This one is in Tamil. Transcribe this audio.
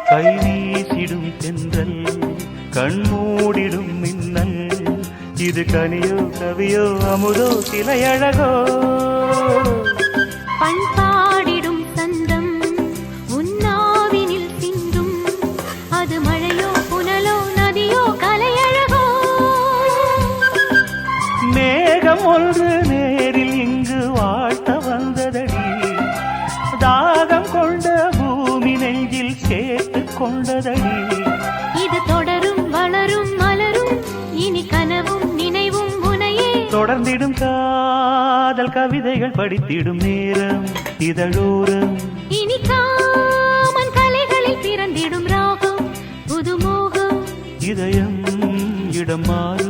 கைவீசிடும் தென்றல் கண்மூடிடும் மின்னல் இது கனியோ கவியோ அமுதோ சிலையழகோ பண்பாடிடும் சந்தம் உன்னாவினில் சிந்தும் அது மழையோ புனலோ நதியோ கலையழகோ மேகம் ஒன்று நேரில் இங்கு வாழ்த்த வந்ததடி தாகம் கொண்ட பூமி நெஞ்சில் சேர்த்து கொண்டதடி இது தொடரும் வளரும் மலரும் இனி கனவும் நினைவும் உனையே தொடர்ந்திடும் காதல் கவிதைகள் படித்திடும் நேரம் இதழோரம் இனி காமன் கலைகளில் பிறந்திடும் ராகம் புதுமோகம் இதயம் இடம் மாறும்